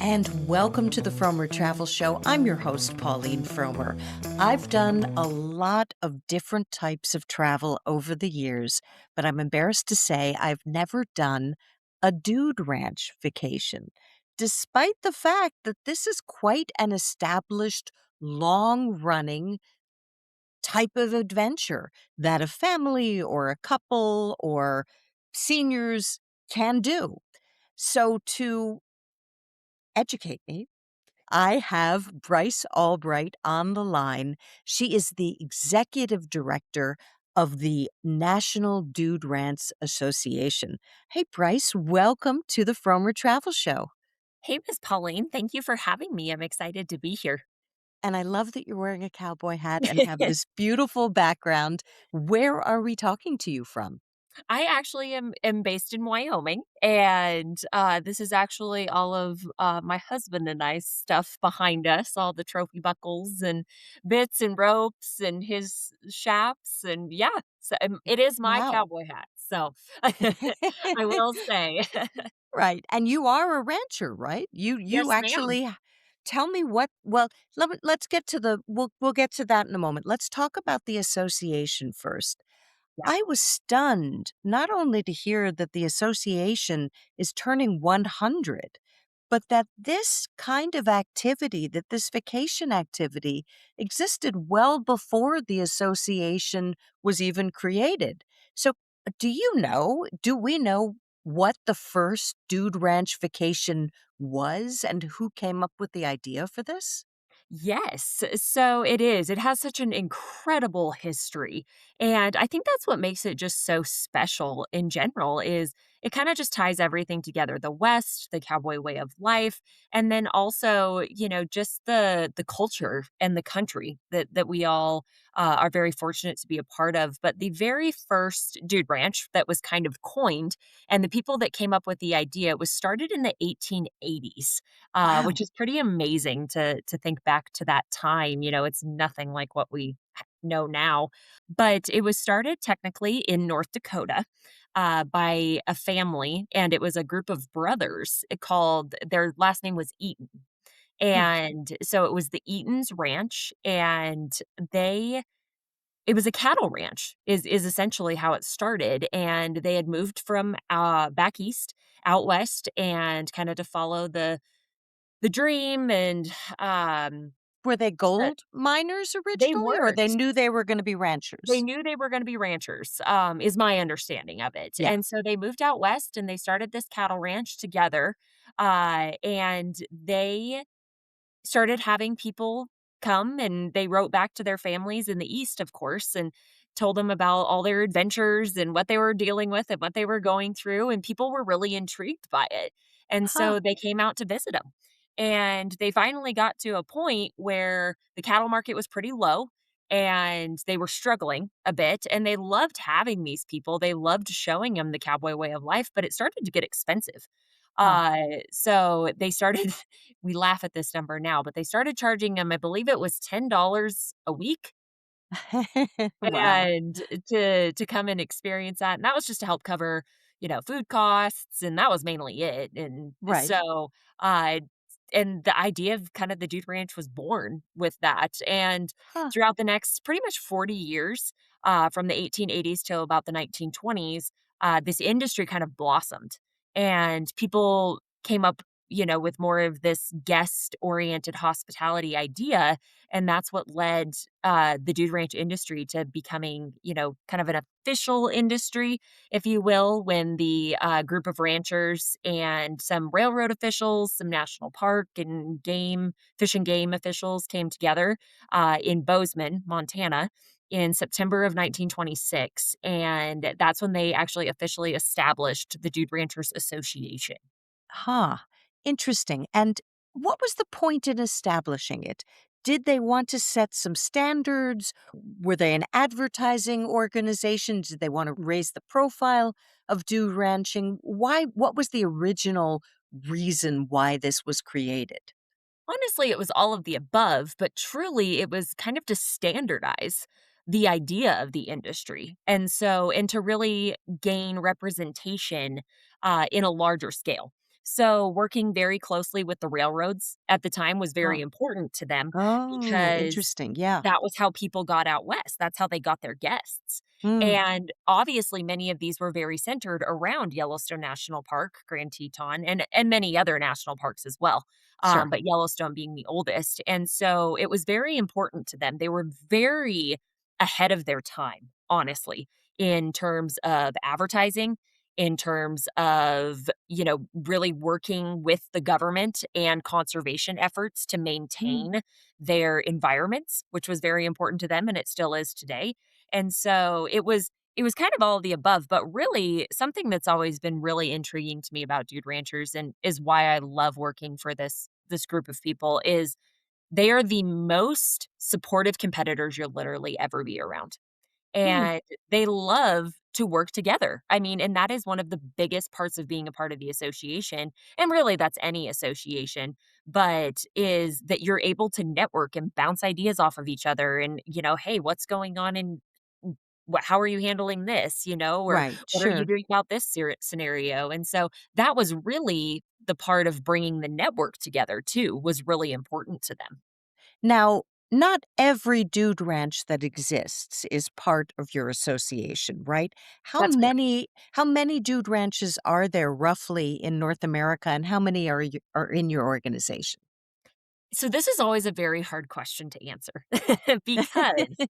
and welcome to the Fromer Travel Show. I'm your host, Pauline Fromer. I've done a lot of different types of travel over the years, but I'm embarrassed to say I've never done a dude ranch vacation, despite the fact that this is quite an established, long running type of adventure that a family or a couple or seniors can do. So, to educate me, I have Bryce Albright on the line. She is the executive director of the National Dude Ranch Association. Hey, Bryce, welcome to the Fromer Travel Show. Hey, Miss Pauline. Thank you for having me. I'm excited to be here. And I love that you're wearing a cowboy hat and have this beautiful background. Where are we talking to you from? I actually am based in Wyoming, and this is actually all of my husband and I's stuff behind us, all the trophy buckles and bits and ropes and his chaps. And yeah, so it is my Wow. cowboy hat. So I will say, Right, and you are a rancher, right? You yes, ma'am. actually tell me what well, let's get to the we'll get to that in a moment. Let's talk about the association first. Yeah. I was stunned not only to hear that the association is turning 100, but that this kind of activity, that this vacation activity existed well before the association was even created. So, do we know what the first Dude Ranch vacation was and who came up with the idea for this? Yes, so it is. It has such an incredible history, and I think that's what makes it just so special in general is it kinda just ties everything together, the West, the cowboy way of life, and then also, just the culture and the country that we all, are very fortunate to be a part of, but the very first dude ranch that was kind of coined and the people that came up with the idea was started in the 1880s, which Wow. is pretty amazing to think back to that time. It's nothing like what we know now, but it was started technically in North Dakota by a family, and it was a group of brothers called their last name was Eaton. Hmm. And so it was the Eaton's Ranch, and they it was a cattle ranch is essentially how it started, and they had moved from back east out west and kind of to follow the dream and, Were they uh, gold miners they originally, or they weren't. knew they were gonna be They ranchers? knew they were gonna be ranchers, is my understanding of it, Yeah. and so they moved out west and they started this cattle ranch together, and they started having people come, and they wrote back to their families in the East, of course, and told them about all their adventures and what they were dealing with and what they were going through, and people were really intrigued by it, and Huh. so they came out to visit them. And they finally got to a point where the cattle market was pretty low, and they were struggling a bit, and they loved having these people. They loved showing them the cowboy way of life, but it started to get expensive. Huh. So they started we laugh at this number now, but they started charging them, I believe it was $10 a week, Wow. and to come and experience that, and that was just to help cover, food costs, and that was mainly it, and Right. so, uh and the idea of kind of the Dude Ranch was born with that, and Huh. throughout the next pretty much 40 years, from the 1880s till about the 1920s, this industry kind of blossomed, and people came up, with more of this guest-oriented hospitality idea, and that's what led the dude ranch industry to becoming, kind of an official industry, if you will, when the group of ranchers and some railroad officials, some national park and fish and game officials came together in Bozeman, Montana. In September of 1926. And that's when they actually officially established the Dude Ranchers Association. Huh. Interesting. And what was the point in establishing it? Did they want to set some standards? Were they an advertising organization? Did they want to raise the profile of dude ranching? What was the original reason why this was created? Honestly, it was all of the above, but truly it was kind of to standardize the idea of the industry. And to really gain representation in a larger scale. So, working very closely with the railroads at the time was very Oh. important to them Oh, because interesting. Yeah. that was how people got out west. That's how they got their guests. Mm, And obviously, many of these were very centered around Yellowstone National Park, Grand Teton, and many other national parks as well. sure. But Yellowstone being the oldest. And so it was very important to them. They were very ahead of their time, honestly, in terms of advertising, in terms of, really working with the government and conservation efforts to Mm, maintain their environments, which was very important to them and it still is today. And so it was kind of all of the above, but really something that's always been really intriguing to me about Dude Ranchers and is why I love working for this group of people is they are the most supportive competitors you'll literally ever be around. mm. And they love to work together. I mean, and that is one of the biggest parts of being a part of the association, and really that's any association, but is that you're able to network and bounce ideas off of each other and, "Hey, what's going on in what how are you handling this?" Or, Right, "What are you sure. doing about this scenario?" And so that was really the part of bringing the network together too, was really important to them. Now, not every dude ranch that exists is part of your association, right? How That's correct. many how many dude ranches are there roughly in North America and how many are in your organization? So this is always a very hard question to answer because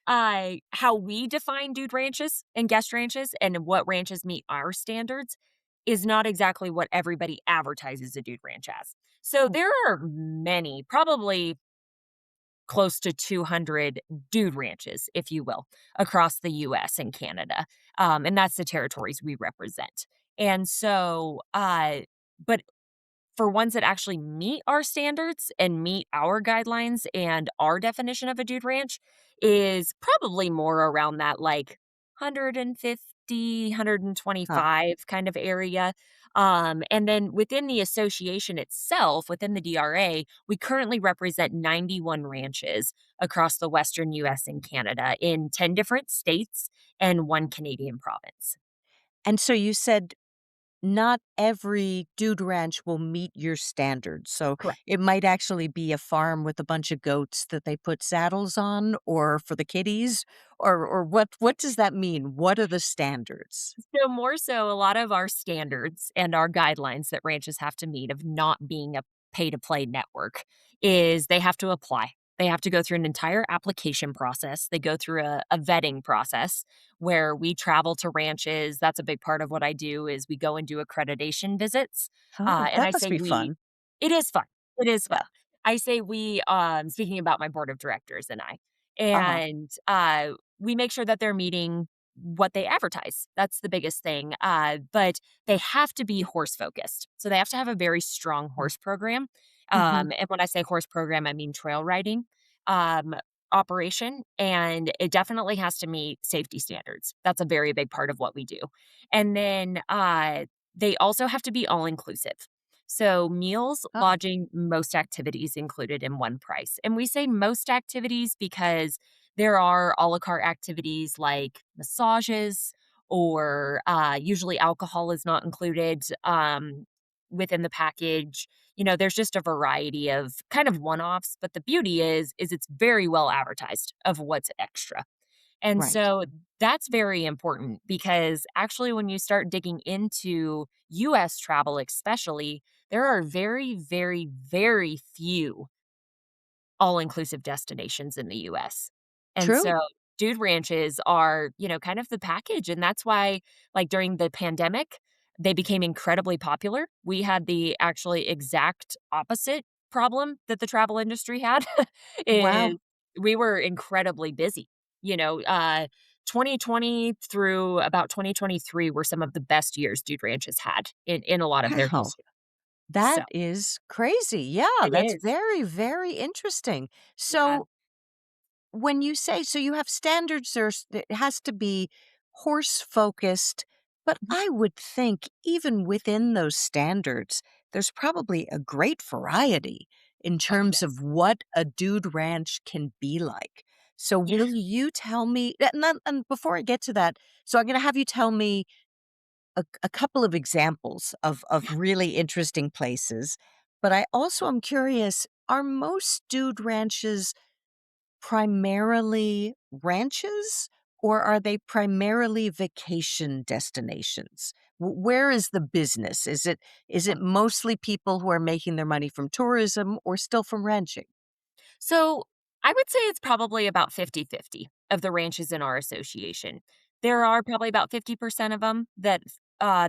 how we define dude ranches and guest ranches and what ranches meet our standards is not exactly what everybody advertises a dude ranch as. So Oh, there are many, probably close to 200 dude ranches, if you will, across the US and Canada. And that's the territories we represent. And so, but for ones that actually meet our standards and meet our guidelines and our definition of a dude ranch is probably more around that like 150, ah, 125 kind of area. And then within the association itself, within the DRA, we currently represent 91 ranches across the Western US and Canada in 10 different states and one Canadian province. and so you said not every dude ranch will meet your standards, so Correct. it might actually be a farm with a bunch of goats that they put saddles on or for the kiddies, or what does that mean? What are the standards? So more so, a lot of our standards and our guidelines that ranches have to meet of not being a pay to play network is they have to apply. They have to go through an entire application process. They go through a vetting process where we travel to ranches. That's a big part of what I do is we go and do accreditation visits. Oh, And that I must say be we, fun. it is fun. It is fun. Yeah. I say we, speaking about my board of directors and I, Uh-huh. and we make sure that they're meeting what they advertise. That's the biggest thing. But they have to be horse focused. So they have to have a very strong horse program. Mhm. And when I say horse program, I mean trail riding um, operation. And it definitely has to meet safety standards. That's a very big part of what we do. And then they also have to be all inclusive. So meals, Oh, lodging, most activities included in one price. And we say most activities because there are a la carte activities like massages or, usually alcohol is not included, within the package. There's just a variety of kind of one-offs, but the beauty is it's very well advertised of what's extra. And right. so that's very important because actually when you start digging into US travel especially, there are very, very, very few all-inclusive destinations in the US. And True. so dude ranches are, kind of the package, and that's why, like, during the pandemic, they became incredibly popular. We had the actually exact opposite problem that the travel industry had, is Wow. we were incredibly busy. 2020 through about 2023 were some of the best years dude ranches had in a lot of their Wow. history. So That is crazy. Yeah, it that's is. very, very interesting. Yeah. So when you say so you have standards, it has to be horse focused, but Mhm. I would think even within those standards, there's probably a great variety in Oh, terms yes. of what a dude ranch can be like. So Yeah. will you tell me and before I get to that, so I'm gonna have you tell me a couple of examples of Yeah. really interesting places, but I also am curious, are most dude ranches primarily ranches, or are they primarily vacation destinations? Where is the business? Is it mostly people who are making their money from tourism or still from ranching? So I would say it's probably about 50-50 of the ranches in our association. There are probably about 50% of them that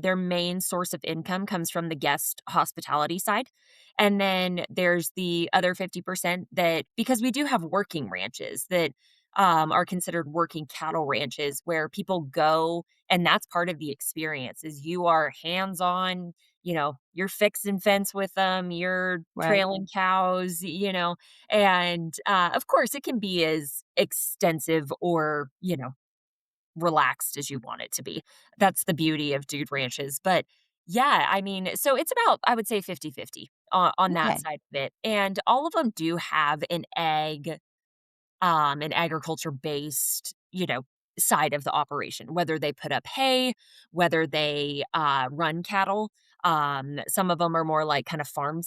their main source of income comes from the guest hospitality side. And then there's the other 50% that, because we do have working ranches that are considered working cattle ranches where people go, and that's part of the experience is you are hands on, you're fixing fence with them, you're Right. trailing cows, and, of course, it can be as extensive or, relaxed as you want it to be. That's the beauty of dude ranches, but, yeah, I mean, so it's about, I would say 50-50 on that Okay. side of it, and all of them do have an agriculture-based, side of the operation, whether they put up hay, whether they, run cattle. Some of them are more like kind of farm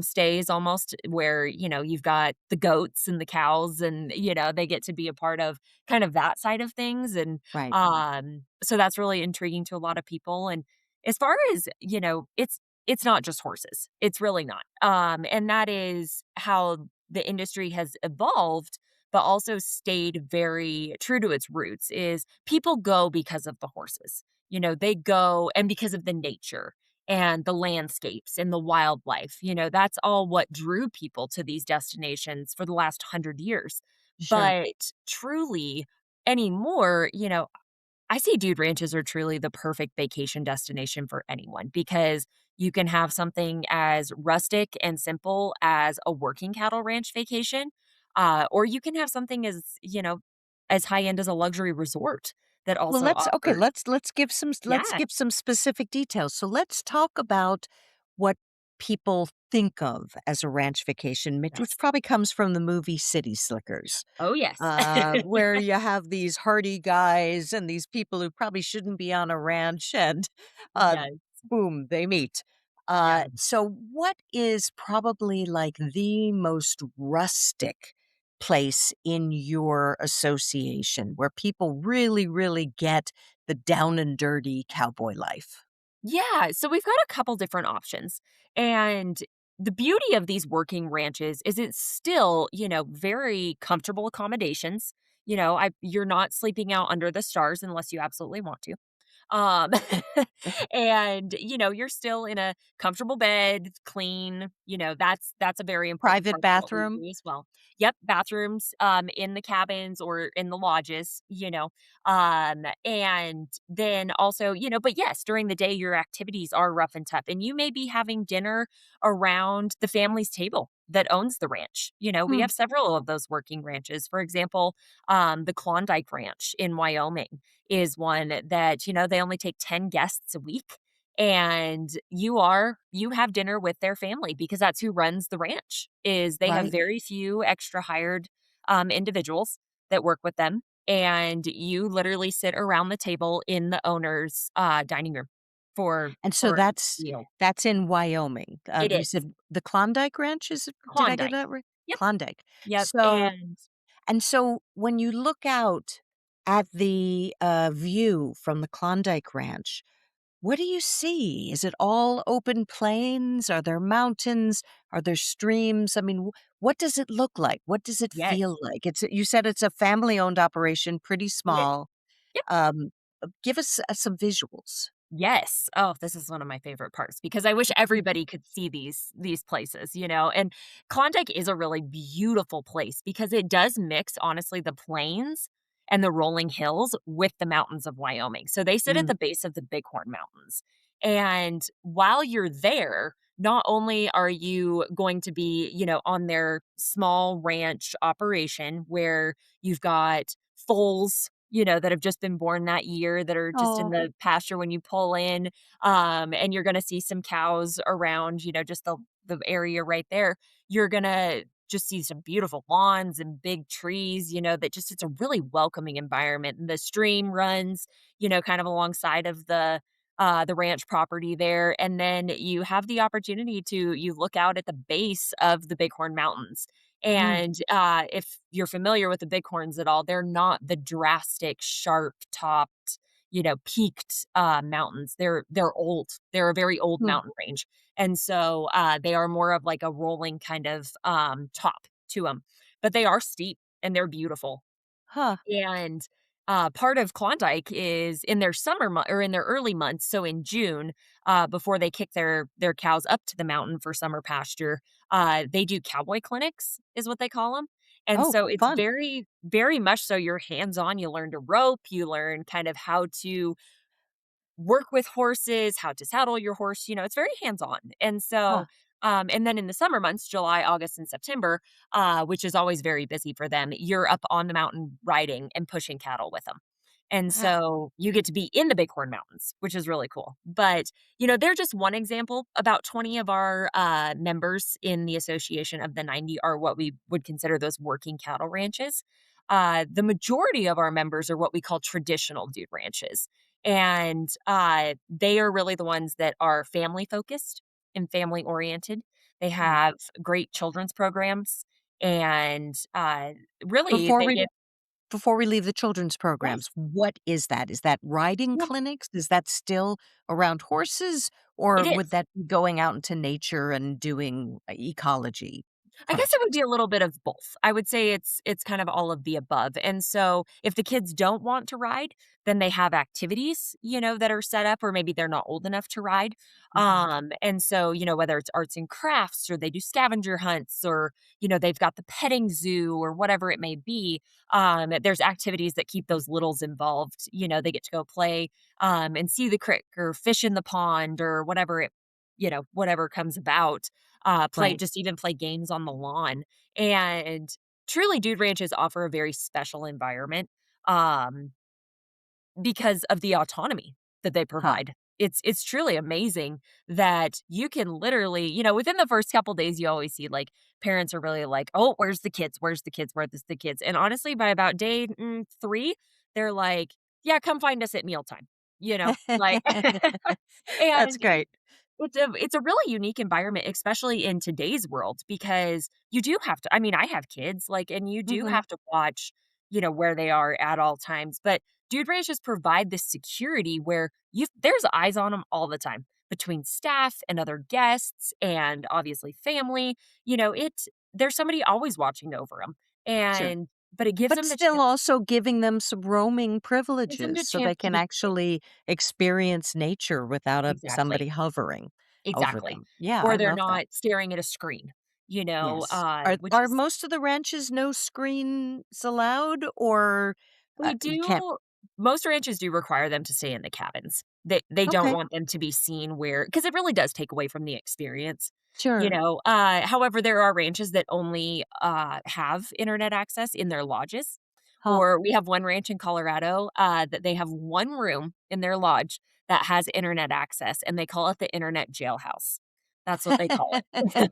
stays almost where, you've got the goats and the cows and, they get to be a part of kind of that side of things, and, Right. so that's really intriguing to a lot of people, and as far as, it's not just horses. It's really not, and that is how the industry has evolved but also stayed very true to its roots is people go because of the horses. They go and because of the nature and the landscapes and the wildlife. That's all what drew people to these destinations for the last 100 years. Sure. But truly anymore, I see dude ranches are truly the perfect vacation destination for anyone because you can have something as rustic and simple as a working cattle ranch vacation, or you can have something as high end as a luxury resort that Well, also let's okay, offers. let's Yeah, give some specific details. So let's talk about what people think of as a ranch vacation, which yes. probably comes from the movie City Slickers. Oh, yes. Where you have these hardy guys and these people who probably shouldn't be on a ranch and, uh, Yes, boom, they meet. yeah. So what is probably like the most rustic place in your association where people really, really get the down and dirty cowboy life? Yeah, so we've got a couple different options. And the beauty of these working ranches is it's still, very comfortable accommodations. You're not sleeping out under the stars unless you absolutely want to. Um, and, you're still in a comfortable bed, clean, that's a very important Private part of what we bathroom? do as well. Yep, bathrooms, in the cabins or in the lodges, and then also, but yes, during the day, your activities are rough and tough, and you may be having dinner around the family's table that owns the ranch. We Hmm, have several of those working ranches. For example, the Klondike Ranch in Wyoming is one that, they only take 10 guests a week, and you have dinner with their family because that's who runs the ranch, is they have right. very few extra hired, individuals that work with them, and you literally sit around the table in the owner's, dining room for And so for a that's meal. that's in Wyoming. It You is. said the Klondike Ranch, is it did I get Klondike. that right? Yep, Klondike. yep, So and so when you look out at the, view from the Klondike Ranch, what do you see? Is it all open plains? Are there mountains? Are there streams? I mean, what does it look like? What does it yes, feel like? You said it's a family-owned operation, pretty it is. small. Yep. Give us, some visuals. Yes. Oh, this is one of my favorite parts because I wish everybody could see these places, and Klondike is a really beautiful place because it does mix honestly the plains and the rolling hills with the mountains of Wyoming. So they sit at Mm, the base of the Bighorn Mountains. And while you're there, not only are you going to be, on their small ranch operation where you've got foals, that have just been born that year that are just in oh, the pasture when you pull in, and you're gonna see some cows around, just the area right there. You're gonna just see some beautiful lawns and big trees, that just it's a really welcoming environment, and the stream runs, kind of alongside of the ranch property there, and then you have the opportunity to you look out at the base of the Bighorn Mountains. Mm. And, if you're familiar with the Bighorns at all, they're not the drastic, sharp-topped, peaked, mountains. They're old. They're a very old Hmm. mountain range, and so, they are more of like a rolling kind of, top to them, but they are steep and they're beautiful. Huh. And, part of Klondike is in their or in their early months, so in June, before they kick their cows up to the mountain for summer pasture, they do cowboy clinics, is what they call them. And Oh, so it's fun. very, very much so you're hands-on, you learn to rope, you learn kind of how to work with horses, how to saddle your horse, it's very hands-on. And Huh. so, and then in the summer months, July, August, and September, which is always very busy for them, you're up on the mountain riding and pushing cattle with them. And Ah. so you get to be in the Bighorn Mountains, which is really cool. But, they're just one example. About 20 of our members in the association of the 90 are what we would consider those working cattle ranches. The majority of our members are what we call traditional dude ranches. And, they are really the ones that are family focused and family oriented. They Hmm. have great children's programs and, really Before they we get before we leave the children's Yes. programs, what is that? Is that riding Yeah, clinics? Is that still around horses, it or would is. that be going out into nature and doing ecology I guess it would projects? be a little bit of both. I would say it's kind of all of the above. And so if the kids don't want to ride, then they have activities, that are set up or maybe they're not old enough to ride. Mhm. And so, whether it's arts and crafts or they do scavenger hunts or, they've got the petting zoo or whatever it may be. There's activities that keep those littles involved. They get to go play and see the creek or fish in the pond or whatever comes about Right. play games on the lawn. And truly, dude ranches offer a very special environment um, because of the autonomy that they Huh. provide. It's truly amazing that you can literally, within the first couple days, you always see like parents are really like, "Oh, where's the kids? Where's the kids? Where's the kids?" And honestly, by about day 3, they're like, "Yeah, come find us at mealtime." Like, That's and great. it's a really unique environment, especially in today's world, because you do have to I mean, I have kids, like, and you do Mhm. have to watch, where they are at all times, but dude ranches provide this security where there's eyes on them all the time between staff and other guests and obviously family, there's somebody always watching over them, Sure. and but it gives But them the still chance also giving them some roaming gives them the privileges so they chance to can be actually experience nature without Exactly. somebody hovering over Exactly. them. Yeah, I Or they're love that. not staring at a screen, Yes. Are which is most of the ranches no screens allowed, or, we you can't? do most ranches do require them to stay in the cabins. They don't Okay, want them to be seen where because it really does take away from the experience, sure. however, there are ranches that only, have internet access in their lodges, Huh. or we have one ranch in Colorado, that they have one room in their lodge that has internet access, and they call it the internet jailhouse. That's what they call it.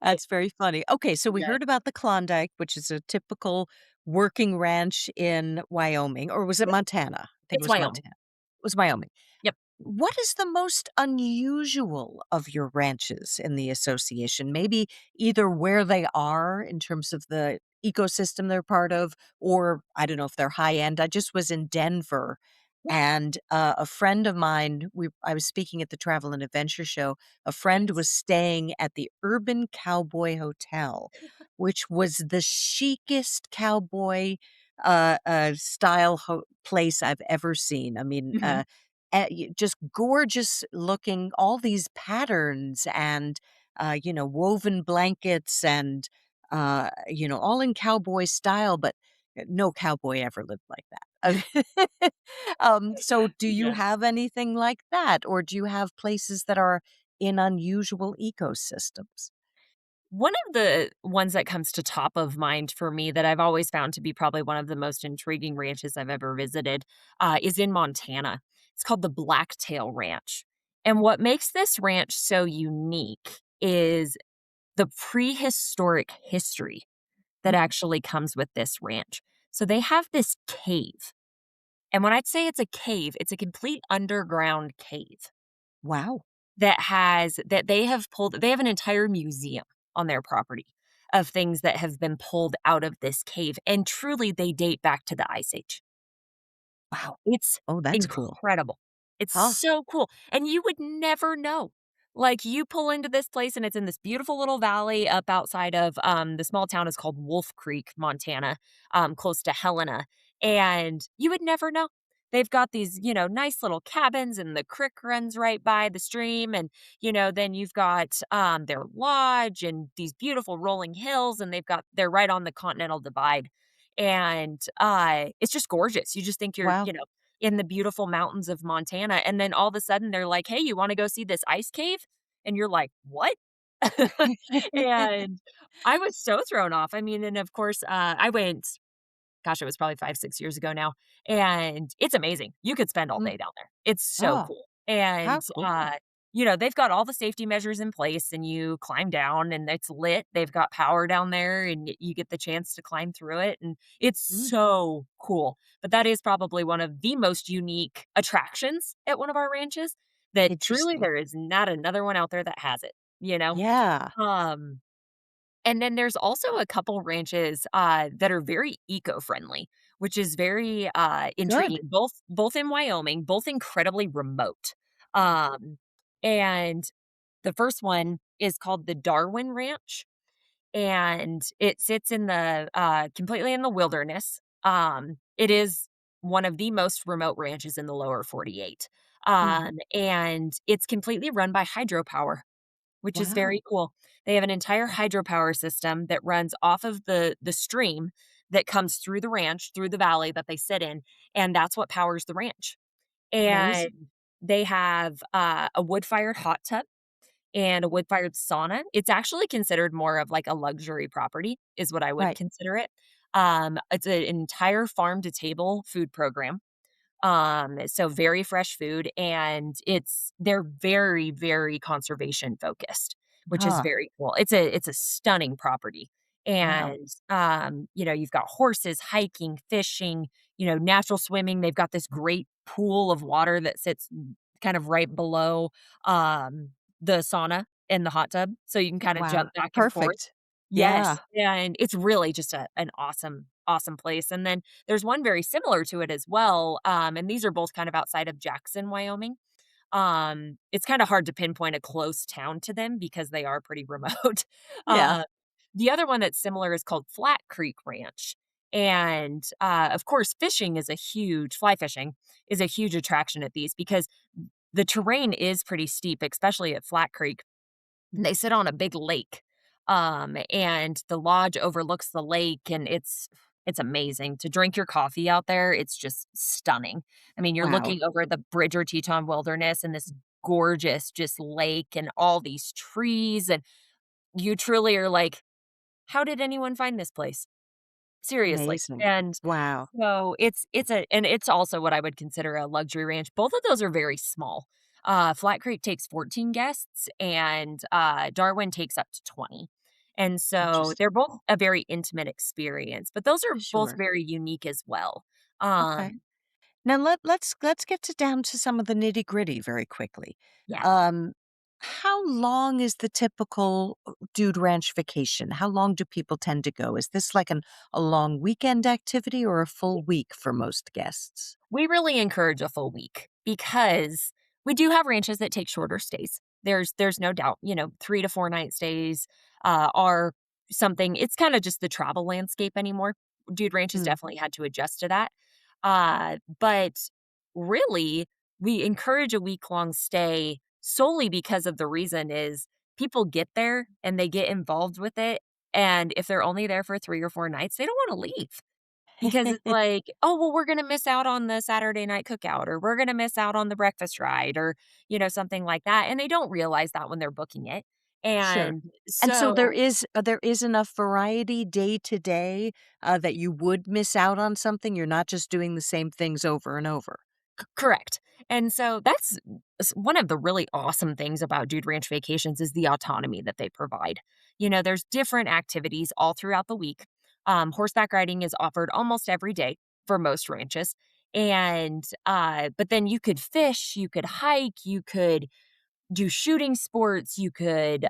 That's very funny. Okay, so we Yes. heard about the Klondike, which is a typical working ranch in Wyoming, or was it Yep, Montana? I think it it's was Wyoming. Montana. It was Wyoming. Yep. What is the most unusual of your ranches in the association? Maybe either where they are in terms of the ecosystem they're part of, or I don't know if they're high end. I just was in Denver, Yeah. and a friend of mine, I was speaking at the Travel and Adventure Show. A friend Nice. was staying at the Urban Cowboy Hotel, which was the chicest cowboy style place I've ever seen. I mean, Mhm. just gorgeous looking, all these patterns and, woven blankets and, all in cowboy style, but no cowboy ever lived like that. So do you Yeah. have anything like that? Or do you have places that are in unusual ecosystems? One of the ones that comes to top of mind for me that I've always found to be probably one of the most intriguing ranches I've ever visited, is in Montana. It's called the Blacktail Ranch. And what makes this ranch so unique is the prehistoric history that Mm. actually comes with this ranch. So they have this cave And when I'd say it's a cave, it's a complete underground cave Wow. that they have pulled they have an entire museum on their property of things that have been pulled out of this cave, and truly they date back to the Ice Age. Wow. It's Oh, that's cool. incredible. It's Huh. so cool, and you would never know. Like, you pull into this place, and it's in this beautiful little valley up outside of, the small town is called Wolf Creek, Montana, close to Helena, and you would never know. They've got these, nice little cabins, and the creek runs right by the stream, and, then you've got, their lodge and these beautiful rolling hills, and they're right on the Continental Divide, and, it's just gorgeous. You just think you're, Wow. in the beautiful mountains of Montana, and then all of a sudden they're like, "Hey, you wanna go see this ice cave?" And you're like, "What?" And I was so thrown off. I mean, and of course, I went gosh, it was probably 5, 6 years ago now, and it's amazing. You could spend all Mm. day down there. It's so Oh, cool, how and, cool. they've got all the safety measures in place, and you climb down, and it's lit. They've got power down there, and you get the chance to climb through it, and it's Mm. so cool. But that is probably one of the most unique attractions at one of our ranches that truly Interesting. there is not another one out there that has it, you know? Yeah. Um and then there's also a couple ranches, that are very eco-friendly, which is very, Good. intriguing, both in Wyoming, both incredibly remote. Um, and the first one is called the Darwin Ranch, and it sits in the, completely in the wilderness. It is one of the most remote ranches in the lower 48. Mhm. And it's completely run by hydropower, which is Wow. very cool. They have an entire hydropower system that runs off of the stream that comes through the ranch, through the valley that they sit in, and that's what powers the ranch. And Amazing. they have, a wood-fired hot tub and a wood-fired sauna. It's actually considered more of like a luxury property is what I would Right. consider it. It's an entire farm to table food program. So very fresh food, and they're very, very conservation focused, which is Ah, very cool. It's a stunning property. wow. And you've got horses, hiking, fishing, natural swimming. They've got this great pool of water that sits kind of right below the sauna and the hot tub. So you can kind of Wow. jump back and forth. Perfect. Yeah. Yes, and it's really just an awesome, awesome place, and then there's one very similar to it as well, and these are both kind of outside of Jackson, Wyoming. It's kinda hard to pinpoint a close town to them because they are pretty remote. Yeah. Uh, the other one that's similar is called Flat Creek Ranch, and, of course, fly fishing is a huge attraction at these because the terrain is pretty steep, especially at Flat Creek. They sit on a big lake, and the lodge overlooks the lake, and it's amazing to drink your coffee out there. It's just stunning. I mean, you're Wow. looking over the Bridger Teton Wilderness and this gorgeous just lake and all these trees, and you truly are like, "How did anyone find this place?" Seriously, Amazing. and Wow. so it's also what I would consider a luxury ranch. Both of those are very small. Flat Creek takes 14 guests and, Darwin takes up to 20. And so they're Interesting. both a very intimate experience, but those are both Sure. very unique as well. Okay. Um, Now let's get to down to some of the nitty-gritty very quickly. yeah. Um, how long is the typical dude ranch vacation? How long do people tend to go? Is this like a long weekend activity or a full week for most guests? We really encourage a full week because we do have ranches that take shorter stays. There's no doubt, 3 to 4 night stays, are something it's kinda just the travel landscape anymore. Dude ranches Mm, definitely had to adjust to that. But really, we encourage a week-long stay solely because of the reason is people get there and they get involved with it, and if they're only there for 3 or 4 nights, they don't wanna leave. Because it's like, "Oh, well, we're gonna miss out on the Saturday night cookout, or we're gonna miss out on the breakfast ride," or, something like that, and they don't realize that when they're booking it, sure. and And so so there is enough variety day to day, that you would miss out on something. You're not just doing the same things over and over. correct, and so that's one of the really awesome things about Dude Ranch Vacations is the autonomy that they provide. There's different activities all throughout the week. Horseback riding is offered almost every day for most ranches, But then you could fish, you could hike, you could do shooting sports, you could,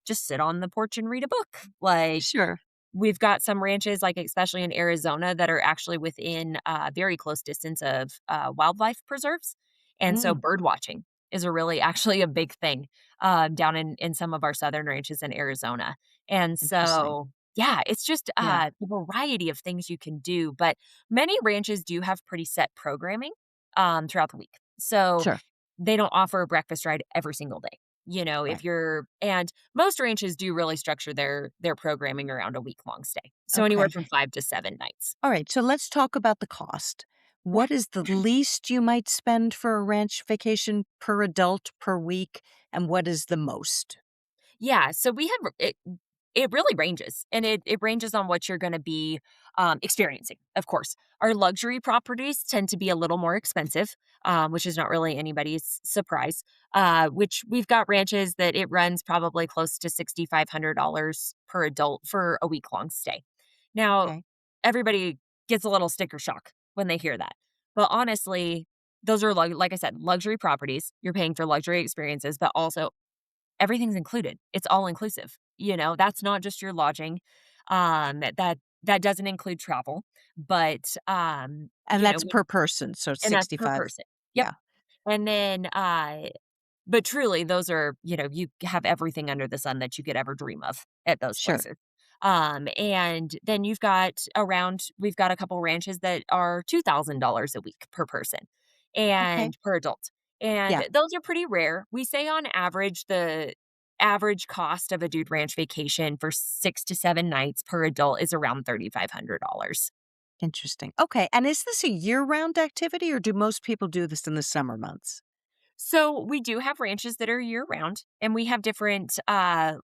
just sit on the porch and read a book. Like, Sure. we've got some ranches, like, especially in Arizona, that are actually within, very close distance of, wildlife preserves, and so Mm, bird watching is a really actually a big thing, down in some of our southern ranches in Arizona, and interesting. so, yeah, it's just, Yeah. a variety of things you can do, but many ranches do have pretty set programming, throughout the week. So, Sure. they don't offer a breakfast ride every single day. You know, if Right. you're and most ranches do really structure their programming around a week-long stay. So anywhere Okay. from 5 to 7 nights. All right. So let's talk about the cost. Yeah. What is the least you might spend for a ranch vacation per adult per week? And what is the most? Yeah, so we have it really ranges, and it ranges on what you're gonna be, experiencing, of course. Our luxury properties tend to be a little more expensive, which is not really anybody's surprise, which we've got ranches that it runs probably close to $6,500 per adult for a week-long stay. Now, Okay. everybody gets a little sticker shock when they hear that, but honestly, those are like I said, luxury properties. You're paying for luxury experiences, but also everything's included. It's all inclusive, you know, that's not just your lodging, that doesn't include travel, but, And you know, that's per person. So and that's per 65. person. Yep, Yeah. and then, but truly, those are you have everything under the sun that you could ever dream of at those Sure. places. And then we've got a couple ranches that are $2,000 a week per person Okay. and per adult. Yeah. And those are pretty rare. We say on average, the average cost of a dude ranch vacation for 6 to 7 nights per adult is around $3,500. Interesting. Okay. And is this a year round activity or do most people do this in the summer months? So we do have ranches that are year round, and we have different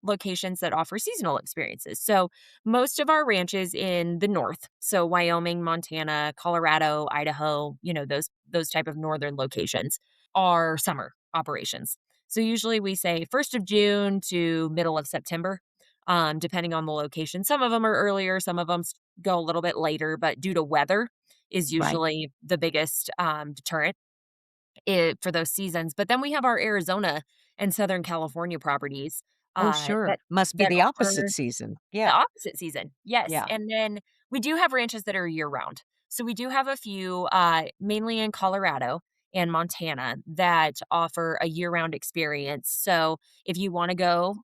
locations that offer seasonal experiences. So most of our ranches in the north, so Wyoming, Montana, Colorado, Idaho, those type of northern locations are summer operations. So usually we say 1st of June to middle of September, depending on the location. Some of them are earlier, some of them go a little bit later, but due to weather is Right. usually the biggest deterrent for those seasons. But then we have our Arizona and Southern California properties, Oh, uh, sure. that Must be that the opposite offer season. the Yeah. opposite season. Yes, Yeah. and then we do have ranches that are year round. So we do have a few, mainly in Colorado and Montana, that offer a year-round experience. So if you wanna go,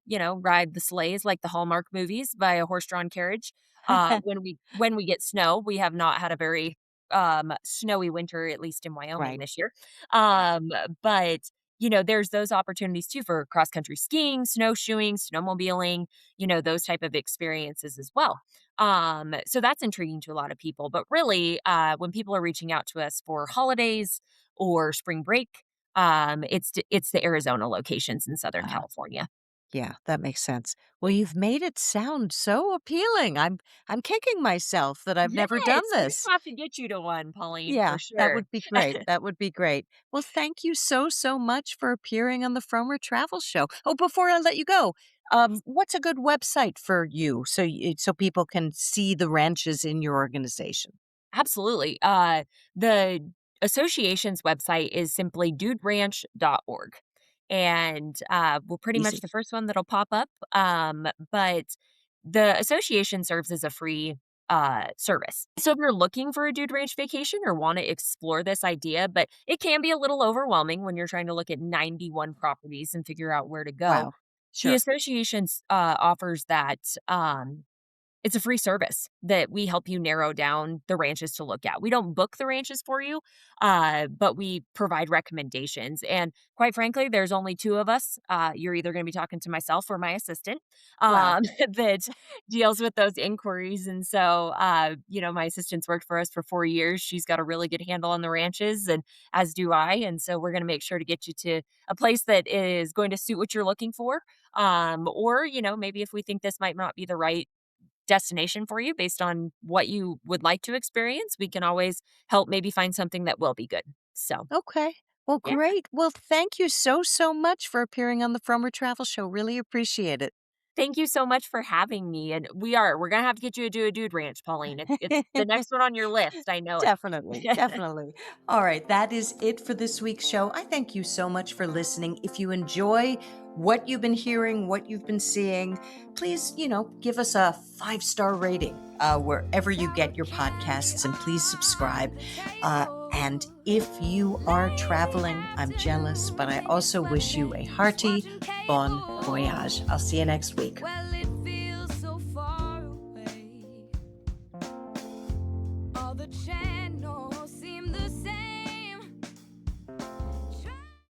ride the sleighs like the Hallmark movies by a horse-drawn carriage, when we get snow, we have not had a very, snowy winter, at least in Wyoming Right. this year. Um, but there's those opportunities too for cross-country skiing, snowshoeing, snowmobiling, those type of experiences as well. So that's intriguing to a lot of people. But really, when people are reaching out to us for holidays or spring break, it's the Arizona locations in Southern Uh, California. yeah, that makes sense. Well, you've made it sound so appealing. I'm kicking myself that I've never done Yes, we're this. gonna have to get you to one, Pauline, for Yeah, that sure. would be great. That would be great. Well, thank you so, so much for appearing on the Fromer Travel Show. Oh, before I let you go, what's a good website for you so people can see the ranches in your organization? Absolutely. The association's website is simply duderanch.org. And we're pretty much Easy. the first one that'll pop up. But the association serves as a free service. So if you're looking for a dude ranch vacation or want to explore this idea, but it can be a little overwhelming when you're trying to look at 91 properties and figure out where to go. Wow. The Sure. association offers that it's a free service that we help you narrow down the ranches to look at. We don't book the ranches for you, but we provide recommendations. And quite frankly, there's only two of us. You're either going to be talking to myself or my assistant Wow. that deals with those inquiries. And so, my assistant's worked for us for 4 years. She's got a really good handle on the ranches, and as do I. And so, we're going to make sure to get you to a place that is going to suit what you're looking for. Or, maybe if we think this might not be the right destination for you based on what you would like to experience, we can always help maybe find something that will be good. So, Okay. Well, yeah, great. Well, thank you so, so much for appearing on the Fromer Travel Show. Really appreciate it. Thank you so much for having me, and we're gonna have to get you to do a dude ranch, Pauline. It's the next one on your list, I know Definitely, it. definitely. All right, that is it for this week's show. I thank you so much for listening. If you enjoy what you've been hearing, what you've been seeing, please, give us a 5-star rating wherever you get your podcasts, and please subscribe. And if you are traveling, I'm jealous, but I also wish you a hearty bon voyage. I'll see you next week. Well, it feels so far away. All the